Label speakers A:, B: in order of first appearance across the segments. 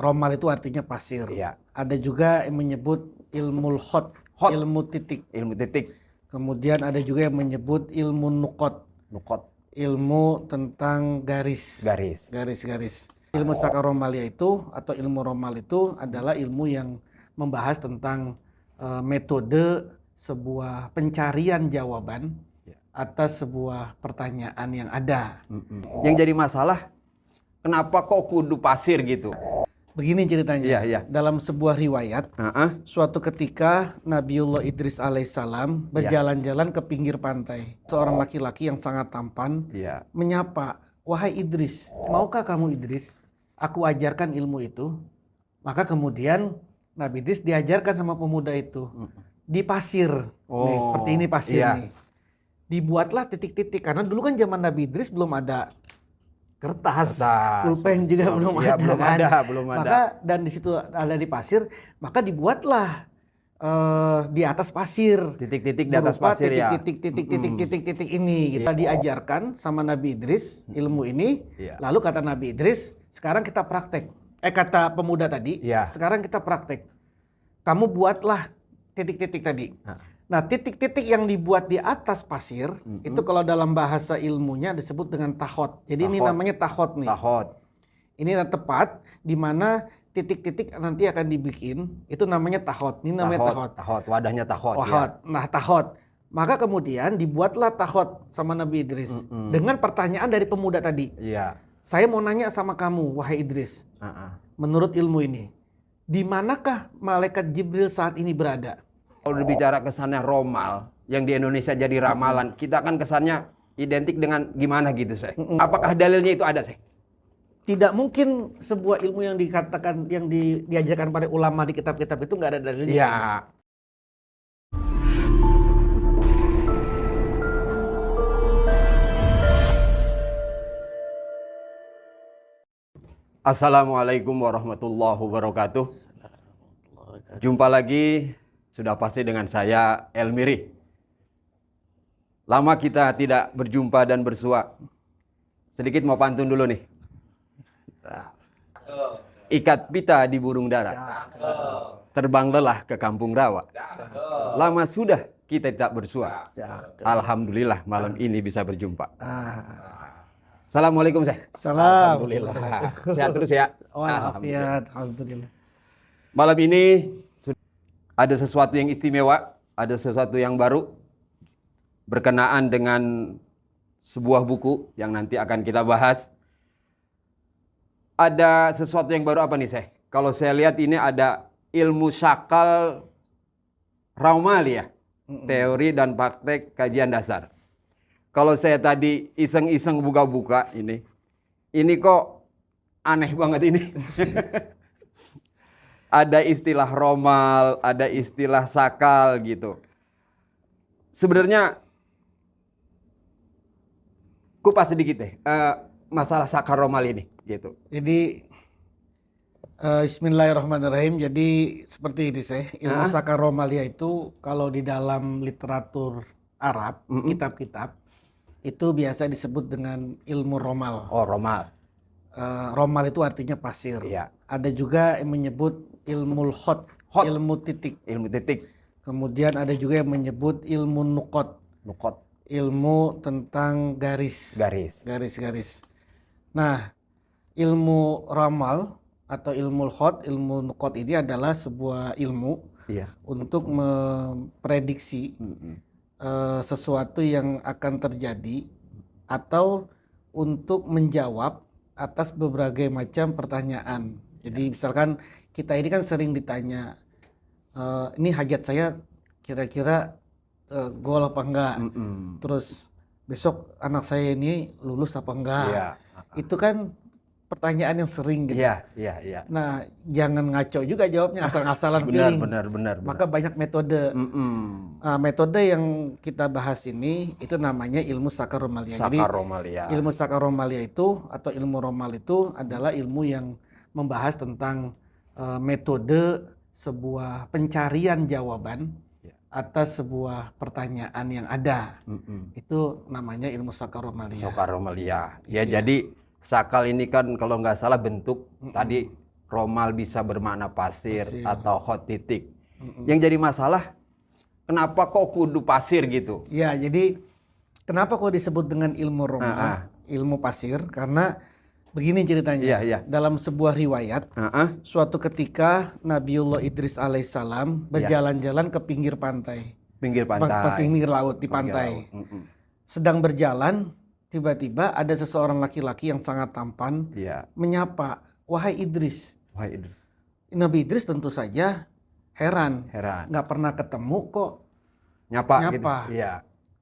A: Romal itu artinya pasir.
B: Iya.
A: Ada juga yang menyebut ilmu hot, ilmu titik.
B: Ilmu titik.
A: Kemudian ada juga yang menyebut ilmu nukot, ilmu tentang garis. Ilmu Sakaromalia itu atau ilmu Romal itu adalah ilmu yang membahas tentang metode sebuah pencarian jawaban atas sebuah pertanyaan yang ada.
B: Yang jadi masalah, kenapa kok kudu pasir gitu?
A: Begini ceritanya.
B: Iya.
A: Dalam sebuah riwayat, suatu ketika Nabiullah Idris alaihissalam berjalan-jalan ke pinggir pantai. Seorang laki-laki yang sangat tampan menyapa, "Wahai Idris, maukah kamu Idris? Aku ajarkan ilmu itu." Maka kemudian Nabi Idris diajarkan sama pemuda itu di pasir. Nih, seperti ini pasir nih. Dibuatlah titik-titik, karena dulu kan zaman Nabi Idris belum ada kertas, pulpen juga belum ada. Maka dan di situ ada di pasir, maka dibuatlah di atas pasir.
B: Titik-titik di atas pasir ya.
A: Titik-titik ini kita diajarkan sama Nabi Idris ilmu ini. Lalu kata Nabi Idris, sekarang kita praktek. Kata pemuda tadi, sekarang kita praktek. Kamu buatlah titik-titik tadi. Nah, titik-titik yang dibuat di atas pasir itu kalau dalam bahasa ilmunya disebut dengan tahot. Jadi ini namanya tahot nih. Ini tepat di mana titik-titik nanti akan dibikin, itu namanya tahot. Ini namanya tahot.
B: Wadahnya tahot.
A: Nah, tahot. Maka kemudian dibuatlah tahot sama Nabi Idris dengan pertanyaan dari pemuda tadi. Saya mau nanya sama kamu, wahai Idris. Menurut ilmu ini, di manakah malaikat Jibril saat ini berada?
B: Kalau berbicara kesannya Romal, yang di Indonesia jadi ramalan, kita kan kesannya identik dengan gimana gitu, Syekh. Apakah dalilnya itu ada, Syekh?
A: Tidak mungkin sebuah ilmu yang dikatakan, yang diajarkan pada ulama di kitab-kitab itu nggak ada dalilnya.
B: Iya. Assalamualaikum warahmatullahi wabarakatuh. Jumpa lagi, sudah pasti dengan saya Elmiri. Lama kita tidak berjumpa dan bersua. Sedikit mau pantun dulu nih. Ikat pita di burung dara. Terbang lelah ke kampung rawa. Lama sudah kita tidak bersua. Alhamdulillah malam ini bisa berjumpa. Assalamualaikum, Syekh.
A: Salam.
B: Alhamdulillah. Sehat terus ya.
A: Alhamdulillah.
B: Malam ini ada sesuatu yang istimewa, ada sesuatu yang baru berkenaan dengan sebuah buku yang nanti akan kita bahas. Ada sesuatu yang baru apa nih, Syekh? Kalau saya lihat ini ada ilmu syakal Raumalia, teori dan praktek kajian dasar. Kalau saya tadi iseng-iseng buka-buka ini kok aneh banget ini. Ada istilah romal, ada istilah sakal gitu. Sebenarnya kupas sedikit deh masalah sakal romal ini gitu.
A: Jadi Bismillahirrahmanirrahim. Jadi seperti ini, ilmu sakal romalia itu kalau di dalam literatur Arab, kitab-kitab itu biasa disebut dengan ilmu romal.
B: Oh, romal.
A: Romal itu artinya pasir. Ada juga yang menyebut ilmu hot, ilmu titik. Kemudian ada juga yang menyebut ilmu nukot, ilmu tentang garis. Nah, ilmu ramal atau ilmu hot, ilmu nukot ini adalah sebuah ilmu untuk memprediksi sesuatu yang akan terjadi atau untuk menjawab atas berbagai macam pertanyaan. Jadi misalkan kita ini kan sering ditanya, ini hajat saya kira-kira gol apa enggak, terus besok anak saya ini lulus apa enggak, itu kan pertanyaan yang sering gitu. Nah, jangan ngaco juga jawabnya, asal-asalan feeling.
B: Benar.
A: Maka banyak metode. Metode yang kita bahas ini itu namanya ilmu sakar romalia. Jadi ilmu sakar romalia itu atau ilmu romal itu adalah ilmu yang membahas tentang metode sebuah pencarian jawaban atas sebuah pertanyaan yang ada. Itu namanya ilmu sakar romalia.
B: Ya, jadi sakal ini kan kalau nggak salah bentuk tadi romal bisa bermakna pasir atau hot titik. Yang jadi masalah, kenapa kok kudu pasir gitu?
A: Ya, jadi kenapa kok disebut dengan ilmu romal, ilmu pasir? Karena begini ceritanya. Dalam sebuah riwayat, suatu ketika Nabiullah Idris alaihissalam berjalan-jalan ke pinggir pantai. Pinggir laut di pantai. Sedang berjalan, tiba-tiba ada seseorang laki-laki yang sangat tampan menyapa, "Wahai Idris." Nabi Idris tentu saja heran. Nggak pernah ketemu kok nyapa. Gitu.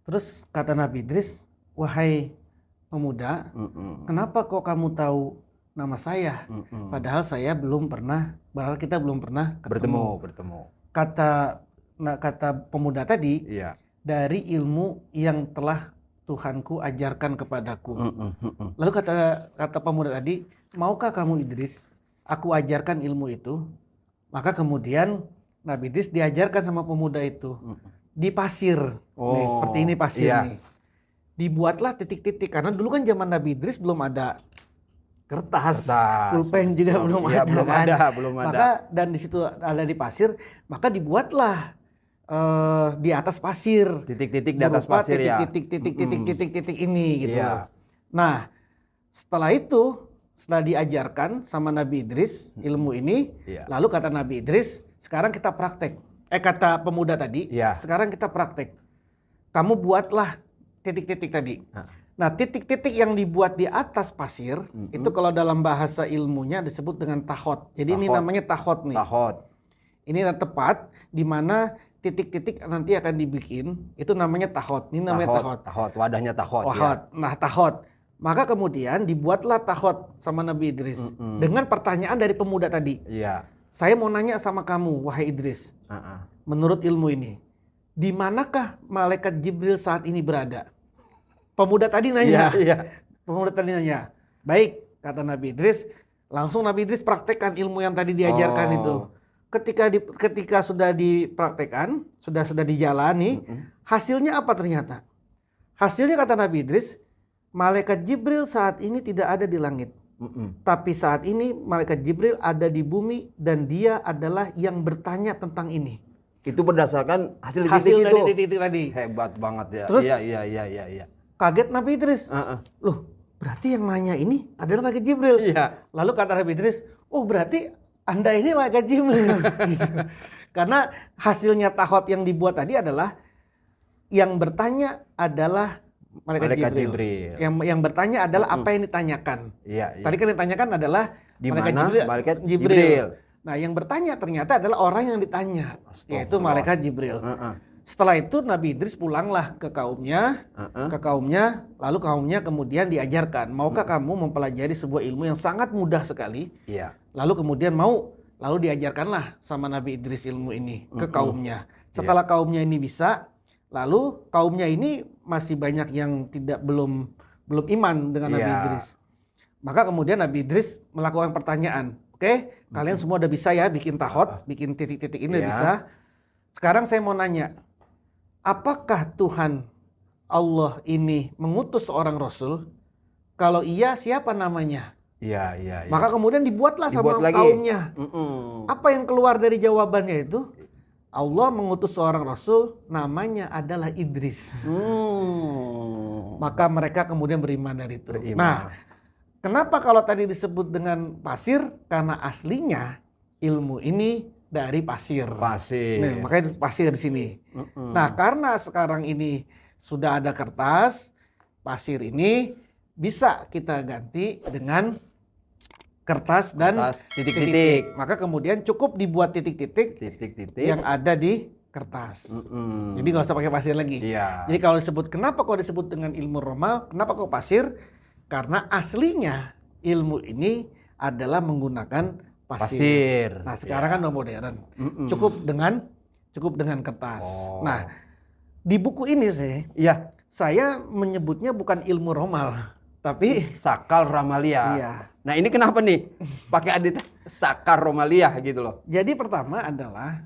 A: Terus kata Nabi Idris, "Wahai pemuda, kenapa kok kamu tahu nama saya? Padahal saya belum pernah, padahal kita belum pernah bertemu." Kata pemuda tadi, dari ilmu yang telah Tuhanku ajarkan kepadaku. Lalu kata pemuda tadi, "Maukah kamu Idris, aku ajarkan ilmu itu?" Maka kemudian Nabi Idris diajarkan sama pemuda itu di pasir. Nih, seperti ini pasir nih. Dibuatlah titik-titik, karena dulu kan zaman Nabi Idris belum ada kertas. Pulpen juga belum ada. Maka dan di situ ada di pasir, maka dibuatlah di atas pasir.
B: Titik-titik di atas pasir
A: titik-titik ini gitu loh. Nah, setelah itu, setelah diajarkan sama Nabi Idris ilmu ini, lalu kata Nabi Idris, sekarang kita praktek. Kata pemuda tadi, sekarang kita praktek. Kamu buatlah titik-titik tadi. Nah, titik-titik yang dibuat di atas pasir, itu kalau dalam bahasa ilmunya disebut dengan tahot. Jadi ini namanya tahot nih. Ini tepat di mana titik-titik nanti akan dibikin, itu namanya tahot. Ini namanya tahot.
B: Wadahnya tahot.
A: Nah, tahot. Maka kemudian dibuatlah tahot sama Nabi Idris dengan pertanyaan dari pemuda tadi. Saya mau nanya sama kamu, wahai Idris. Menurut ilmu ini, di manakah malaikat Jibril saat ini berada? Pemuda tadi nanya. Pemuda tadi nanya. Baik, kata Nabi Idris. Langsung Nabi Idris praktekkan ilmu yang tadi diajarkan itu. Ketika sudah dipraktekkan, sudah dijalani, hasilnya apa ternyata? Hasilnya kata Nabi Idris, malaikat Jibril saat ini tidak ada di langit. Tapi saat ini malaikat Jibril ada di bumi dan dia adalah yang bertanya tentang ini.
B: Itu berdasarkan hasil
A: dari titik tadi.
B: Hebat banget ya.
A: Terus
B: iya.
A: Kaget Nabi Idris. Loh, berarti yang nanya ini adalah malaikat Jibril. Lalu kata Nabi Idris, oh berarti Anda ini malaikat Jibril. Karena hasilnya tahot yang dibuat tadi adalah yang bertanya adalah malaikat Jibril. Yang bertanya adalah apa yang ditanyakan. Tadi kan ditanyakan adalah
B: malaikat Jibril.
A: Nah, yang bertanya ternyata adalah orang yang ditanya, yaitu malaikat Jibril. Setelah itu Nabi Idris pulanglah ke kaumnya, lalu kaumnya kemudian diajarkan, maukah kamu mempelajari sebuah ilmu yang sangat mudah sekali? Lalu kemudian lalu diajarkanlah sama Nabi Idris ilmu ini ke kaumnya. Setelah kaumnya ini bisa, lalu kaumnya ini masih banyak yang belum iman dengan Nabi Idris. Maka kemudian Nabi Idris melakukan pertanyaan, oke, kalian semua udah bisa ya bikin tahot, bikin titik-titik ini udah bisa. Sekarang saya mau nanya, apakah Tuhan Allah ini mengutus seorang Rasul? Kalau iya, siapa namanya? Maka kemudian dibuatlah sama kaumnya. Apa yang keluar dari jawabannya itu? Allah mengutus seorang Rasul, namanya adalah Idris. Maka mereka kemudian beriman dari itu. Nah, kenapa kalau tadi disebut dengan pasir? Karena aslinya ilmu ini dari pasir. Nah, makanya itu pasir di sini. Nah, karena sekarang ini sudah ada kertas, pasir ini bisa kita ganti dengan kertas dan titik-titik. Maka kemudian cukup dibuat titik-titik yang ada di kertas. Jadi nggak usah pakai pasir lagi. Jadi kalau disebut, kenapa kok disebut dengan ilmu romal? Kenapa kok pasir? Karena aslinya ilmu ini adalah menggunakan pasir. Nah, sekarang kan udah modern. Cukup dengan kertas. Nah, di buku ini saya menyebutnya bukan ilmu romal, tapi
B: sakal ramalia. Nah, ini kenapa nih pakai adit sakal romalia gitu loh.
A: Jadi pertama adalah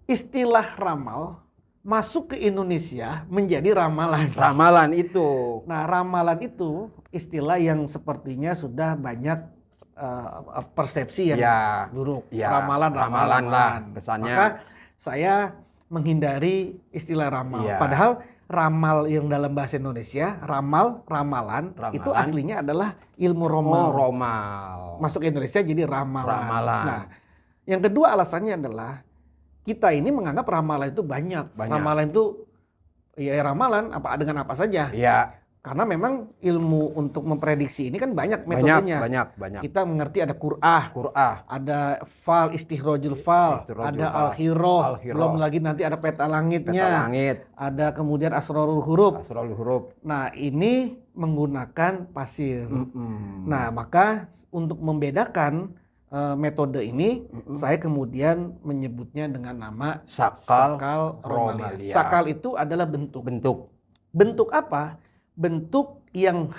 A: istilah ramal masuk ke Indonesia menjadi ramalan.
B: Ramalan itu.
A: Nah, ramalan itu istilah yang sepertinya sudah banyak persepsi yang buruk,
B: ya,
A: ramalan
B: lah kesannya.
A: Maka saya menghindari istilah ramal. Padahal ramal yang dalam bahasa Indonesia, ramalan itu aslinya adalah ilmu romal. Masuk Indonesia jadi ramalan. Nah, yang kedua alasannya adalah kita ini menganggap ramalan itu banyak. Ramalan itu ramalan dengan apa saja.
B: Iya.
A: Karena memang ilmu untuk memprediksi ini kan banyak metodenya.
B: Banyak.
A: Kita mengerti ada qur'ah, ada fal, istikhrajul fal, ada al-khiroh, belum lagi nanti ada peta langitnya, ada kemudian asrarul huruf. Nah, ini menggunakan pasir. Nah, maka untuk membedakan metode ini, saya kemudian menyebutnya dengan nama sakal romalia. Sakal itu adalah bentuk. Bentuk apa? Bentuk yang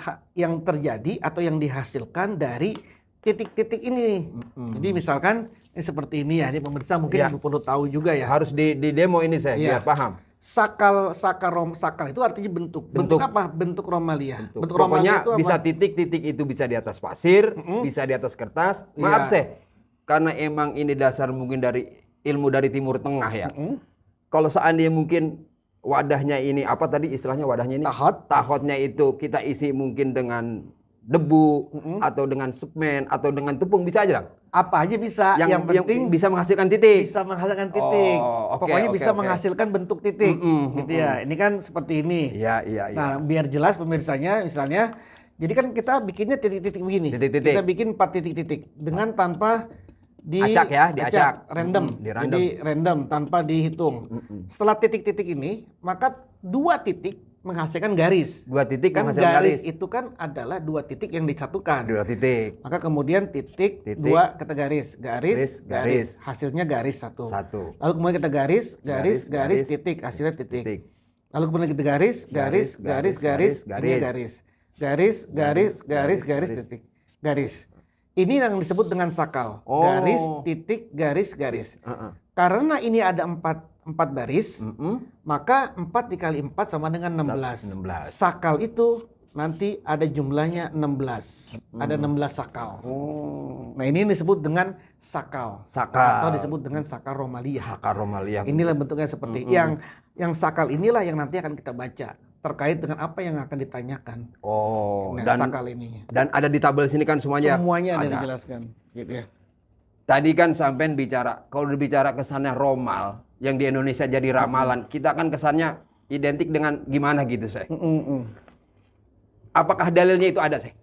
A: terjadi atau yang dihasilkan dari titik-titik ini. Jadi misalkan ini seperti ini ya, ini pemirsa mungkin perlu tahu juga ya.
B: Harus di demo ini saya biar paham.
A: Sakal itu artinya bentuk. Bentuk apa? Bentuk romalia. Bentuk
B: romalia
A: itu apa?
B: Bisa titik-titik itu bisa di atas pasir, bisa di atas kertas. Maaf saya, karena emang ini dasar mungkin dari ilmu dari Timur Tengah ya. Kalau seandainya mungkin wadahnya ini apa tadi istilahnya wadahnya ini? Tahotnya itu kita isi mungkin dengan debu atau dengan semen atau dengan tepung bisa aja,
A: apa aja bisa. Yang penting
B: bisa menghasilkan titik.
A: Bisa menghasilkan titik. Pokoknya bisa menghasilkan bentuk titik. Gitu ya. Ini kan seperti ini.
B: Iya.
A: Nah, biar jelas pemirsanya, misalnya, jadi kan kita bikinnya titik-titik begini. Kita bikin 4 titik-titik dengan tanpa diacak random. Jadi random tanpa dihitung. Setelah titik-titik ini, maka 2 titik menghasilkan garis.
B: 2 titik
A: kan
B: menghasilkan garis.
A: Itu kan adalah 2 titik yang disatukan.
B: 2 titik.
A: Maka kemudian titik 2 kita garis. Hasilnya garis 1. Lalu kemudian kita garis, titik, hasilnya titik. Lalu kemudian kita garis, titik. Garis. Ini yang disebut dengan sakal. Garis, titik, garis. Karena ini ada 4 baris, maka 4 dikali 4 sama dengan 16. Sakal itu nanti ada jumlahnya 16. Ada 16 sakal. Nah, ini disebut dengan sakal. Atau disebut dengan sakal romalia. Inilah bentuknya seperti yang sakal inilah yang nanti akan kita baca terkait dengan apa yang akan ditanyakan.
B: Dan
A: sakal ini.
B: Dan ada di tabel sini kan semuanya.
A: Semuanya ada dijelaskan, gitu ya.
B: Tadi kan sampean bicara, kalau berbicara kesannya romal, yang di Indonesia jadi ramalan, kita kan kesannya identik dengan gimana gitu, saya. Apakah dalilnya itu ada, saya?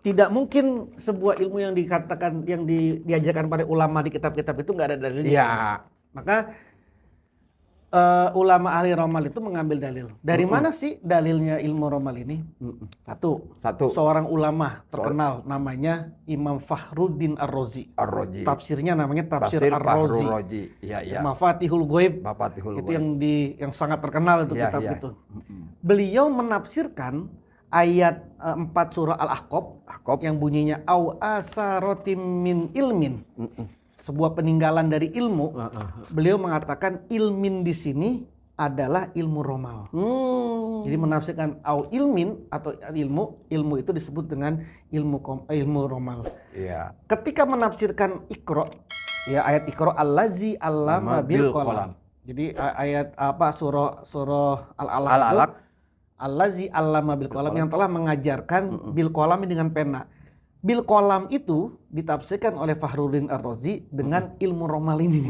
A: Tidak mungkin sebuah ilmu yang dikatakan, yang diajarkan pada ulama di kitab-kitab itu nggak ada dalilnya.
B: Iya.
A: Maka ulama ahli romal itu mengambil dalil. Dari mana sih dalilnya ilmu romal ini? Satu. Seorang ulama terkenal namanya Imam Fakhruddin Ar-Razi. Tafsirnya namanya Tafsir Ar-Razi.
B: Iya.
A: Mafatihul Ghaib. Itu yang sangat terkenal itu kitab itu. Beliau menafsirkan ayat 4 surah Al-Ahqaf yang bunyinya au asarotim min ilmin. Sebuah peninggalan dari ilmu. Beliau mengatakan ilmin di sini adalah ilmu romal. Jadi menafsirkan au ilmin atau ilmu itu disebut dengan ilmu romal. Ketika menafsirkan Iqra, ya ayat Iqra allazi 'allama bil qalam. Jadi ayat surah Al-Alaq allazi 'allama bil qalam, yang telah mengajarkan bil qalam dengan pena. Bil qalam itu ditafsirkan oleh Fakhruddin Ar-Razi dengan ilmu romal ini.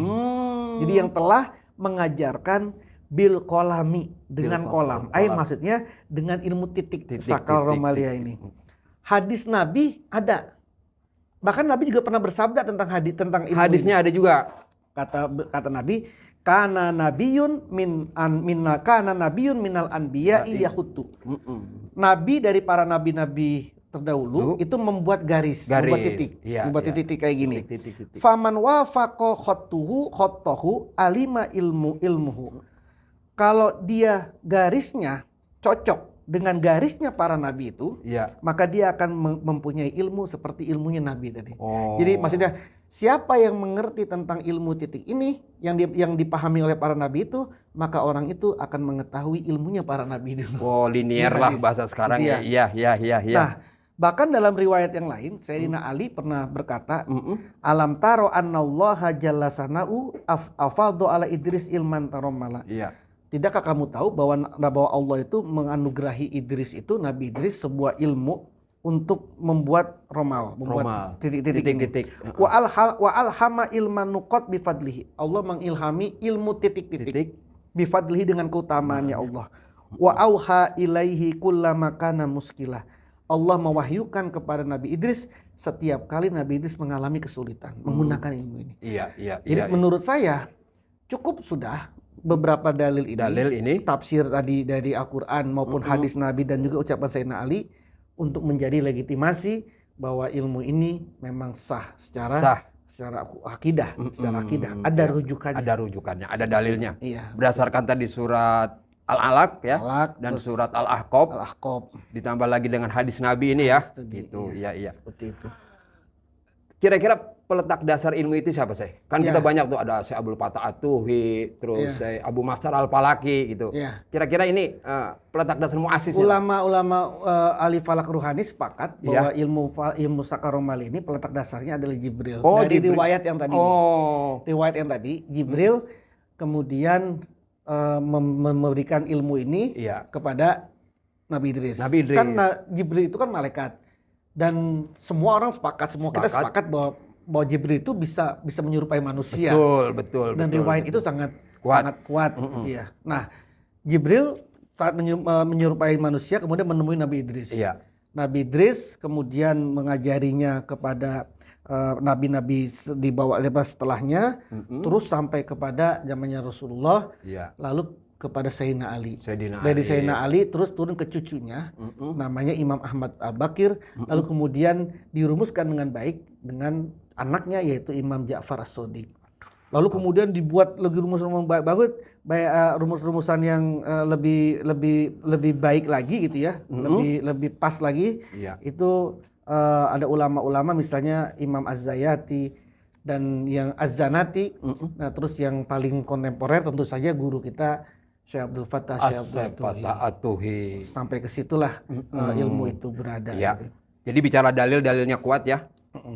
A: Jadi yang telah mengajarkan bil qalami dengan kolam. Maksudnya dengan ilmu titik sakal romalia ini. Hadis Nabi ada. Bahkan Nabi juga pernah bersabda tentang ilmu.
B: Hadisnya ini ada juga.
A: Kata Nabi, kana nabiyun minal anbiya'i yahutu. Nabi dari para nabi-nabi terdahulu itu membuat garis. Membuat titik kayak gini. Faman wafaqa khattahu alima ilmuhu. Kalau dia garisnya cocok dengan garisnya para nabi itu, maka dia akan mempunyai ilmu seperti ilmunya nabi tadi. Jadi maksudnya siapa yang mengerti tentang ilmu titik ini yang dipahami oleh para nabi itu, maka orang itu akan mengetahui ilmunya para nabi dulu.
B: Linear lah bahasa sekarang ya. Iya.
A: Nah, Bahkan dalam riwayat yang lain, Sayyidina Ali pernah berkata, alam taro annallaha jalla sana'u afadhu ala Idris ilman tarommala.
B: Iya.
A: Tidakkah kamu tahu bahwa Allah itu menganugerahi Idris itu, Nabi Idris, sebuah ilmu untuk membuat romal, membuat titik-titik. Wa alhama ilman nuqat bifadlihi. Allah mengilhami ilmu titik-titik bifadlihi dengan keutamaannya Allah. Wa auha ilaihi kullama kana muskilah. Allah mewahyukan kepada Nabi Idris setiap kali Nabi Idris mengalami kesulitan menggunakan ilmu ini. Jadi menurut saya cukup sudah beberapa dalil ini, tafsir tadi dari Al-Quran maupun hadis Nabi dan juga ucapan Sayyidina Ali untuk menjadi legitimasi bahwa ilmu ini memang sah secara akidah, ada rujukannya,
B: ada dalilnya. Berdasarkan tadi surat Al-Alaq ya, dan surat Al-Ahqaf, ditambah lagi dengan hadis Nabi ini ya, gitu. Iya. Seperti itu. Kira-kira peletak dasar ilmu itu siapa sih? Kan kita banyak tuh, ada Syekh Abdul Fattah At-Tuhi, terus Syekh Abu Mahsyar Al-Falaki gitu. Kira-kira ini peletak dasar muassis.
A: Ulama-ulama ahli falak ruhani sepakat bahwa ilmu sakaromal ini peletak dasarnya adalah Jibril. Dari riwayat yang tadi. Riwayat yang tadi, Jibril kemudian memberikan ilmu ini kepada Nabi Idris. Kan Jibril itu kan malaikat, dan semua orang sepakat, kita sepakat bahwa Jibril itu bisa menyerupai manusia.
B: Betul.
A: Dan riwayat itu sangat kuat gitu ya. Nah, Jibril saat menyerupai manusia kemudian menemui Nabi Idris. Nabi Idris kemudian mengajarinya kepada nabi-nabi dibawa lepas setelahnya, terus sampai kepada zamannya Rasulullah, lalu kepada Sayyidina Ali. Dari Sayyidina Ali terus turun ke cucunya, namanya Imam Ahmad Al-Baqir, lalu kemudian dirumuskan dengan baik dengan anaknya yaitu Imam Ja'far As-Shadiq. Lalu kemudian dibuat lagi rumus-rumusan yang lebih baik lagi gitu ya, lebih pas lagi. Itu ada ulama-ulama misalnya Imam Az-Zayati dan yang Az-Zanati. Nah, terus yang paling kontemporer tentu saja guru kita Syekh Abdul Fattah At-Tuhi. Sampai ke situlah ilmu itu berada. Gitu.
B: Jadi bicara dalil-dalilnya kuat ya.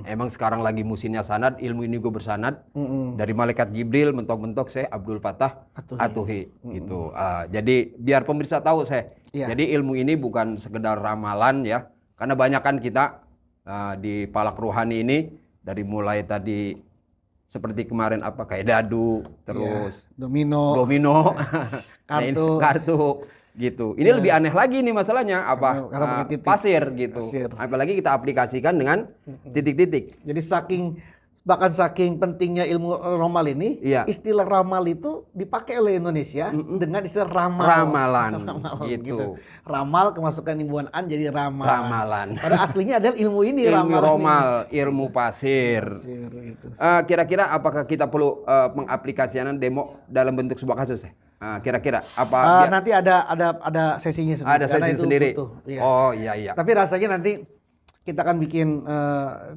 B: Emang sekarang lagi musimnya sanad, ilmu ini gue bersanad dari malaikat Jibril mentok-mentok Syekh Abdul Fattah At-Tuhi gitu. Jadi biar pemirsa tahu jadi ilmu ini bukan sekedar ramalan ya. Karena banyak kan kita di palak ruhani ini dari mulai tadi seperti kemarin kayak dadu, terus
A: domino,
B: kartu gitu. Ini lebih aneh lagi nih masalahnya pasir gitu. Apalagi kita aplikasikan dengan titik-titik.
A: Jadi bahkan saking pentingnya ilmu ramal ini, istilah ramal itu dipakai oleh Indonesia dengan istilah
B: ramalan gitu.
A: Ramal kemasukan imbuhan an jadi
B: ramalan.
A: Pada aslinya adalah ilmu ini,
B: ilmu ramal, ilmu pasir. Gitu. Kira-kira apakah kita perlu mengaplikasikan demo dalam bentuk sebuah kasus? Kira-kira apa?
A: Nanti ada sesinya sendiri.
B: Ada sesi sendiri. Oh iya.
A: Tapi rasanya nanti kita akan bikin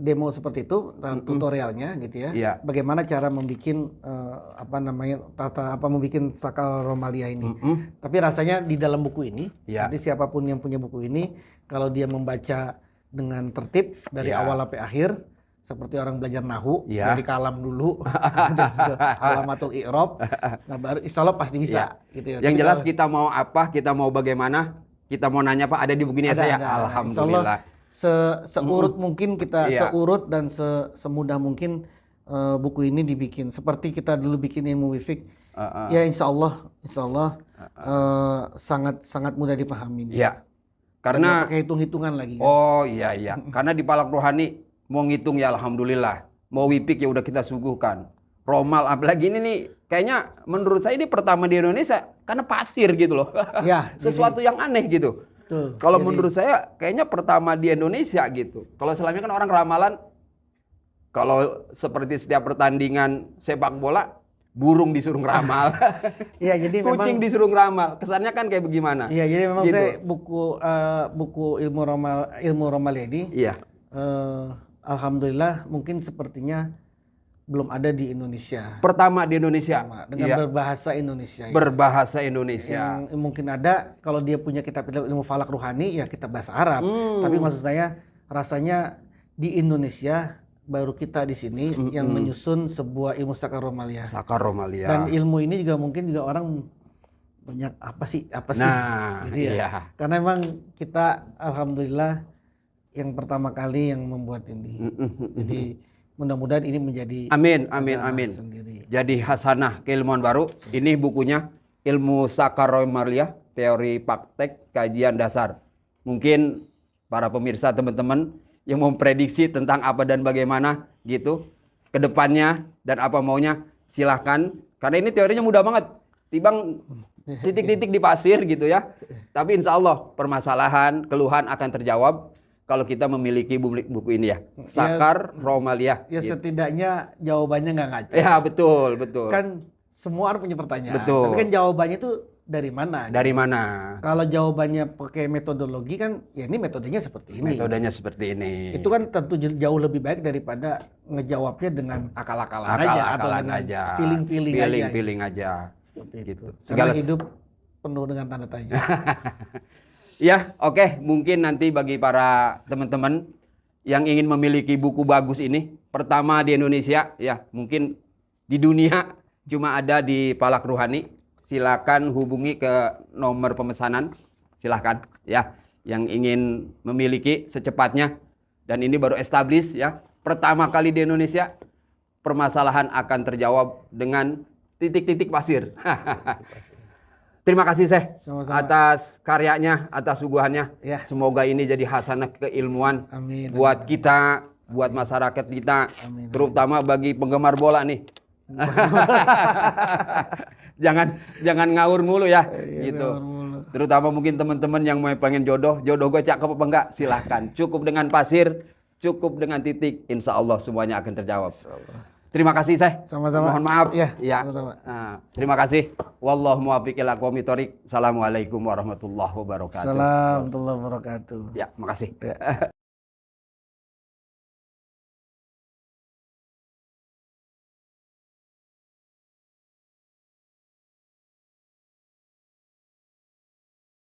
A: demo seperti itu, tutorialnya gitu ya. Bagaimana cara membuat membuat sakal romalia ini. Tapi rasanya di dalam buku ini, nanti siapapun yang punya buku ini, kalau dia membaca dengan tertib dari awal sampai akhir, seperti orang belajar nahu, dari kalam dulu, alamatul i'rab, nah baru insyaallah pasti bisa. Gitu ya.
B: Yang jelas kita mau apa, kita mau bagaimana, kita mau nanya apa, ada di buku ini ya. Alhamdulillah.
A: Seurut mungkin kita seurut dan semudah mungkin buku ini dibikin seperti kita dulu bikin ilmu wifik. Ya insya Allah sangat mudah dipahami.
B: Karena
A: pakai hitung-hitungan lagi.
B: Karena di palak rohani mau ngitung ya alhamdulillah, mau wifik ya udah kita suguhkan. Romal apalagi ini nih kayaknya menurut saya ini pertama di Indonesia karena pasir gitu loh. Sesuatu yang aneh gitu. Kalau menurut saya kayaknya pertama di Indonesia gitu. Kalau selama ini kan orang ramalan, kalau seperti setiap pertandingan sepak bola, burung disuruh ngeramal,
A: jadi
B: kucing disuruh ngeramal. Kesannya kan kayak bagaimana?
A: Iya, jadi memang gitu. Saya buku ilmu ramal ini, alhamdulillah mungkin sepertinya belum ada di Indonesia.
B: Pertama di Indonesia.
A: Dengan berbahasa Indonesia.
B: Berbahasa Indonesia.
A: Yang mungkin ada kalau dia punya kitab ilmu falak ruhani ya kitab bahasa Arab. Tapi maksud saya rasanya di Indonesia baru kita di sini yang menyusun sebuah ilmu sakar romalia.
B: Sakar romalia.
A: Dan ilmu ini juga mungkin juga orang banyak apa sih
B: Nah,
A: gitu ya.
B: iya.
A: Karena memang kita alhamdulillah yang pertama kali yang membuat ini. Jadi mudah-mudahan ini menjadi
B: Amin.
A: sendiri.
B: Jadi hasanah keilmuan baru. Ini bukunya Ilmu Sakar Romalia, Teori Praktek Kajian Dasar. Mungkin para pemirsa teman-teman yang memprediksi tentang apa dan bagaimana gitu ke depannya dan apa maunya, silahkan. Karena ini teorinya mudah banget. Tibang titik-titik di pasir gitu ya. Tapi insya Allah permasalahan, keluhan akan terjawab kalau kita memiliki buku ini ya. Sakar Romalia.
A: Ya
B: gitu.
A: setidaknya jawabannya nggak ngaco.
B: Ya betul.
A: Kan semua orang punya pertanyaan.
B: Betul.
A: Tapi kan jawabannya itu dari mana?
B: Dari mana?
A: Kalau jawabannya pakai metodologi kan, ya ini metodenya seperti ini.
B: Metodenya seperti ini.
A: Itu kan tentu jauh lebih baik daripada ngejawabnya dengan akal-akalan aja atau dengan feeling
B: aja.
A: Seperti
B: Gitu.
A: itu. Karena hidup penuh dengan tanda tanya.
B: Ya, oke. Mungkin nanti bagi para teman-teman yang ingin memiliki buku bagus ini, pertama di Indonesia, ya mungkin di dunia cuma ada di Palak Ruhani. Silakan hubungi ke nomor pemesanan, silakan ya, yang ingin memiliki secepatnya. Dan ini baru establish ya, pertama kali di Indonesia permasalahan akan terjawab dengan titik-titik pasir. Terima kasih Syekh atas karyanya, atas suguhannya.
A: Ya.
B: Semoga ini jadi hasanah keilmuan buat kita, buat masyarakat kita, terutama bagi penggemar bola nih. jangan ngawur mulu ya, gitu. Terutama mungkin teman-teman yang mau pengen jodoh gue cakep apa enggak, silahkan. Cukup dengan pasir, cukup dengan titik, insya Allah semuanya akan terjawab. Terima kasih Syekh.
A: Sama-sama.
B: Mohon maaf.
A: Ya.
B: Nah, terima kasih. Wallahu muwaffiq ila aqwamit thoriq. Assalamualaikum warahmatullahi wabarakatuh.
A: Assalamualaikum warahmatullahi wabarakatuh.
B: Ya, makasih. Ya.